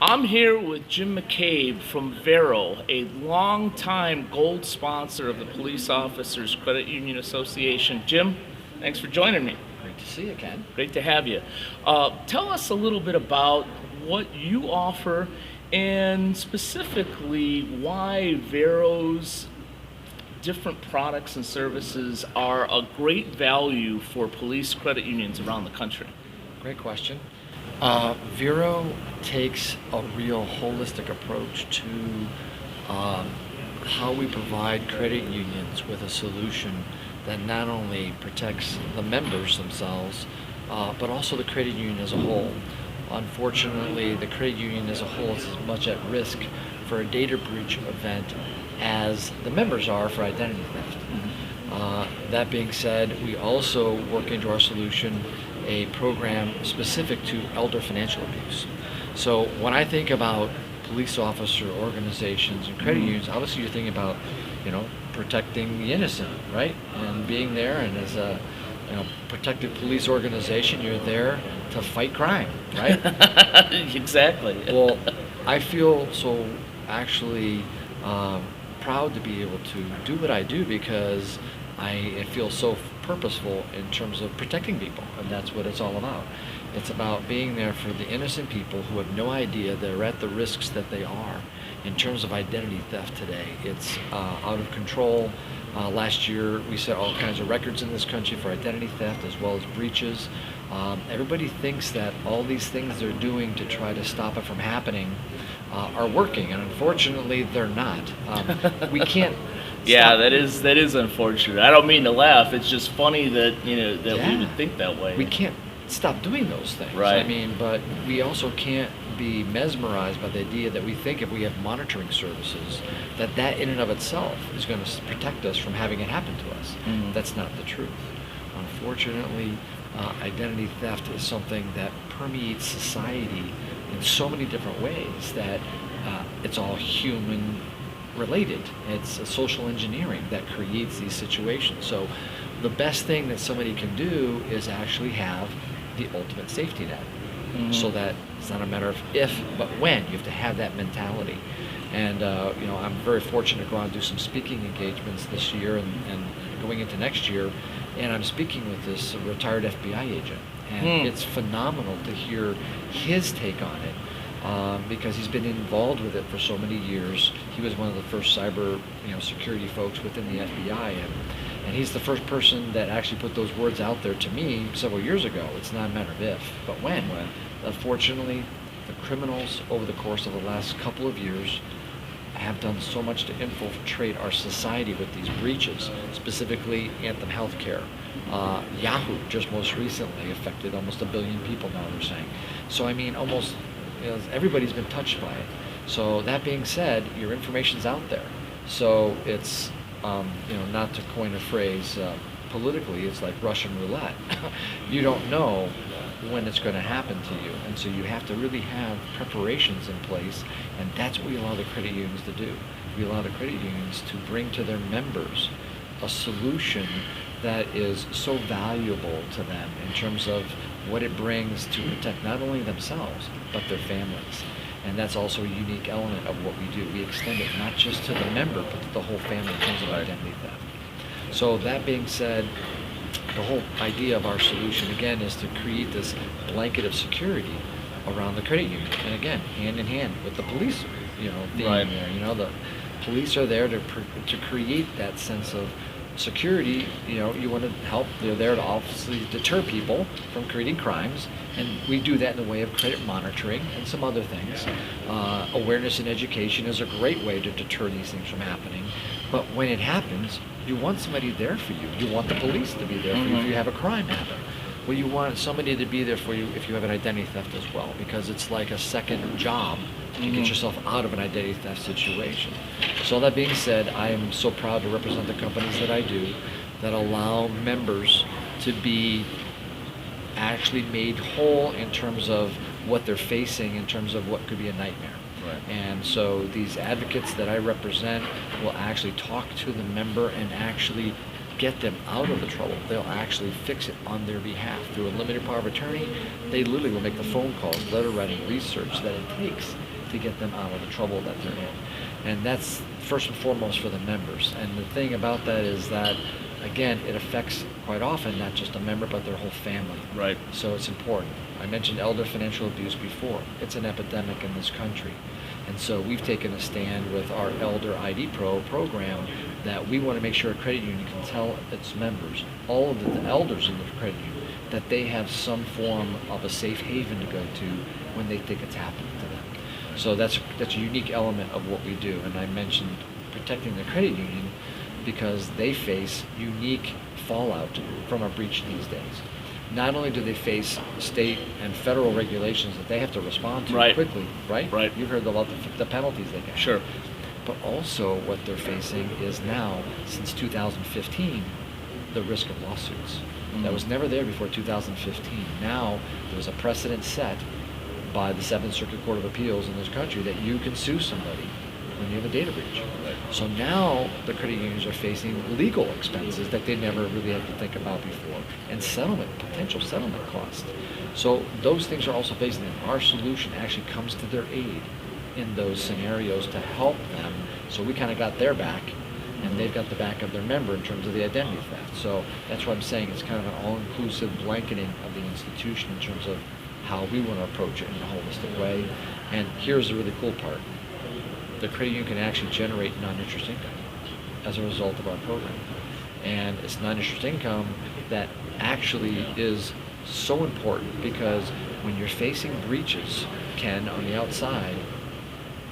I'm here with Jim McCabe from Vero, a longtime gold sponsor of the Police Officers Credit Union Association. Jim, thanks for joining me. Great to see you, Ken. Great to have you. Tell us a little bit about what you offer and specifically why Vero's different products and services are a great value for police credit unions around the country. Great question. Vero takes a real holistic approach to how we provide credit unions with a solution that not only protects the members themselves, but also the credit union as a whole. Unfortunately, the credit union as a whole is as much at risk for a data breach event as the members are for identity theft. That being said, we also work into our solution a program specific to elder financial abuse. So when I think about police officer organizations and credit unions, obviously you're thinking about, protecting the innocent, right? And being there, and as a protected police organization, you're there to fight crime, right? Exactly. Well, I feel so actually proud to be able to do what I do because I feel so purposeful in terms of protecting people, and that's what it's all about. It's about being there for the innocent people who have no idea they're at the risks that they are. In terms of identity theft today, it's out of control. Last year, we set all kinds of records in this country for identity theft as well as breaches. Everybody thinks that all these things they're doing to try to stop it from happening are working, and unfortunately, they're not. We can't. Yeah, that is unfortunate. I don't mean to laugh. It's just funny that we would think that way. We can't stop doing those things. Right. I mean, but we also can't be mesmerized by the idea that we think if we have monitoring services, that in and of itself is going to protect us from having it happen to us. That's not the truth. Unfortunately, identity theft is something that permeates society in so many different ways that it's all human related. It's a social engineering that creates these situations. So the best thing that somebody can do is actually have the ultimate safety net. So that it's not a matter of if, but when. You have to have that mentality. And I'm very fortunate to go out and do some speaking engagements this year and going into next year. And I'm speaking with this retired FBI agent. And it's phenomenal to hear his take on it. Because he's been involved with it for so many years. He was one of the first cyber security folks within the FBI, and he's the first person that actually put those words out there to me several years ago. It's not a matter of if, but when. Unfortunately, the criminals over the course of the last couple of years have done so much to infiltrate our society with these breaches, specifically Anthem Healthcare. Yahoo just most recently affected almost 1 billion people now, they're saying. So I mean, almost everybody's been touched by it. So that being said, your information's out there. So it's, not to coin a phrase politically, it's like Russian roulette. You don't know when it's going to happen to you. And so you have to really have preparations in place. And that's what we allow the credit unions to do. We allow the credit unions to bring to their members a solution that is so valuable to them in terms of what it brings to protect not only themselves, but their families. And that's also a unique element of what we do. We extend it not just to the member, but to the whole family in terms of identity theft. So that being said, the whole idea of our solution, again, is to create this blanket of security around the credit union. And again, hand in hand with the police, theme there. The police are there to create that sense of security. You want to help. They're there to obviously deter people from committing crimes, and we do that in the way of credit monitoring and some other things. Awareness and education is a great way to deter these things from happening. But when it happens, you want somebody there for you. You want the police to be there for you if you have a crime happen. Well, you want somebody to be there for you if you have an identity theft as well, because it's like a second job to get yourself out of an identity theft situation. So that being said, I am so proud to represent the companies that I do that allow members to be actually made whole in terms of what they're facing, in terms of what could be a nightmare. Right. And so these advocates that I represent will actually talk to the member and actually get them out of the trouble. They'll actually fix it on their behalf. Through a limited power of attorney, they literally will make the phone calls, letter writing, research that it takes to get them out of the trouble that they're in. And that's first and foremost for the members. And the thing about that is that, again, it affects quite often not just a member, but their whole family. Right. So it's important. I mentioned elder financial abuse before. It's an epidemic in this country. And so we've taken a stand with our Elder ID Pro program that we want to make sure a credit union can tell its members, all of the elders in the credit union, that they have some form of a safe haven to go to when they think it's happening to them. So that's a unique element of what we do. And I mentioned protecting the credit union because they face unique fallout from a breach these days. Not only do they face state and federal regulations that they have to respond to Right. quickly, right? Right. You've heard about the penalties they get. Sure. But also what they're facing is now, since 2015, the risk of lawsuits. That was never there before 2015. Now there's a precedent set by the Seventh Circuit Court of Appeals in this country that you can sue somebody when you have a data breach. Right. So now the credit unions are facing legal expenses that they never really had to think about before, and potential settlement costs. So those things are also facing them. Our solution actually comes to their aid in those scenarios to help them. So we kind of got their back, and they've got the back of their member in terms of the identity theft. So that's what I'm saying. It's kind of an all-inclusive blanketing of the institution in terms of how we want to approach it in a holistic way. And here's the really cool part. The credit union can actually generate non-interest income as a result of our program. And it's non-interest income that actually is so important because when you're facing breaches, Ken, on the outside,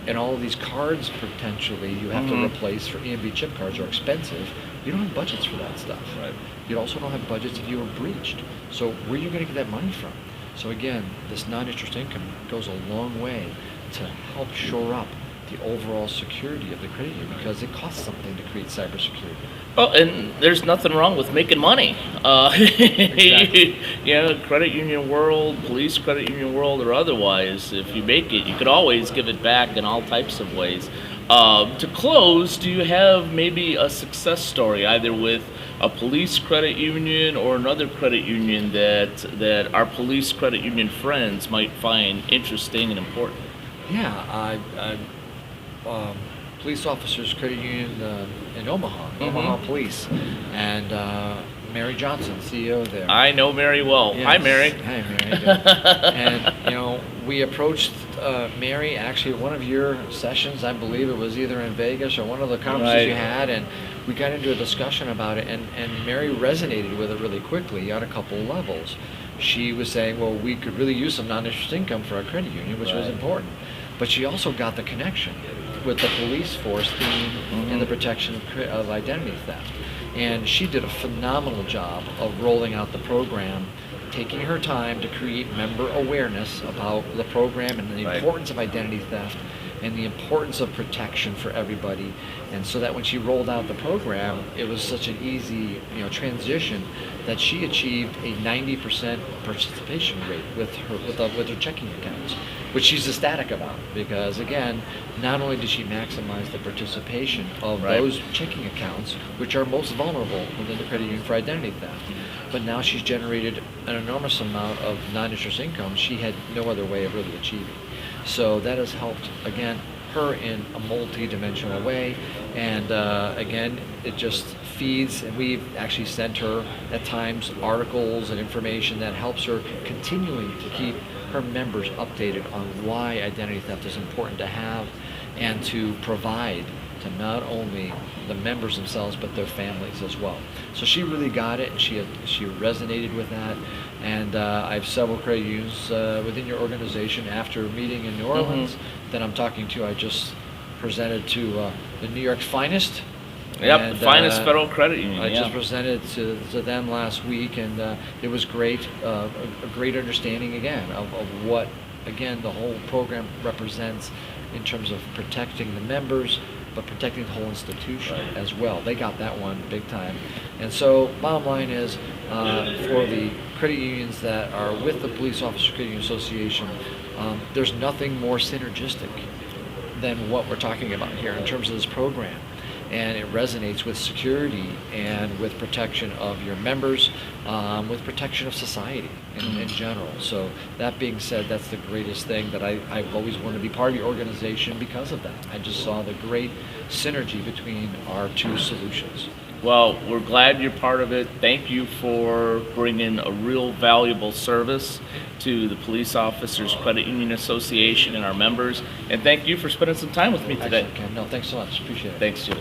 and all of these cards potentially you have to replace for EMV chip cards are expensive, you don't have budgets for that stuff. Right. You also don't have budgets if you were breached. So where are you going to get that money from? So again, this non-interest income goes a long way to help shore up the overall security of the credit union because it costs something to create cybersecurity. Well, and there's nothing wrong with making money. Exactly. Credit union world, police credit union world, or otherwise, if you make it, you could always give it back in all types of ways. To close, do you have maybe a success story, either with a police credit union or another credit union that our police credit union friends might find interesting and important? Yeah, police officers credit union in Omaha Police, and Mary Johnson, CEO there. I know Mary well. Yes. Hi, Mary. Hi, Mary. And we approached Mary actually at one of your sessions. I believe it was either in Vegas or one of the conferences Right. you had, and we got into a discussion about it. And Mary resonated with it really quickly on a couple levels. She was saying, well, we could really use some non-interest income for our credit union, which was Right. important. But she also got the connection with the police force theme and the protection of identity theft. And she did a phenomenal job of rolling out the program, taking her time to create member awareness about the program and the Right. importance of identity theft and the importance of protection for everybody. And so that when she rolled out the program, it was such an easy transition that she achieved a 90% participation rate with her checking accounts, which she's ecstatic about because, again, not only did she maximize the participation of Right. those checking accounts, which are most vulnerable within the credit union for identity theft, but now she's generated an enormous amount of non-interest income she had no other way of really achieving. So that has helped, again, her in a multi-dimensional way, and again, it just feeds, and we've actually sent her at times articles and information that helps her continuing to keep her members updated on why identity theft is important to have and to provide to not only the members themselves but their families as well. So she really got it, and she resonated with that. And I have several credit unions within your organization after a meeting in New Orleans that I'm talking to. I just presented to the New York's finest. Yep, And, the finest federal credit union. I yeah. just presented to them last week, and it was great. A great understanding again of what, again, the whole program represents in terms of protecting the members, but protecting the whole institution Right. as well. They got that one big time. And so, bottom line is, for the credit unions that are with the Police Officer Credit Union Association, there's nothing more synergistic than what we're talking about here in terms of this program. and it resonates with security and with protection of your members, with protection of society in general. So that being said, that's the greatest thing that I've always wanted to be part of your organization because of that. I just saw the great synergy between our two solutions. Well, we're glad you're part of it. Thank you for bringing a real valuable service to the Police Officers Credit Union Association and our members. And thank you for spending some time with me today. Excellent, Ken. No, thanks so much. Appreciate it. Thanks, Jim.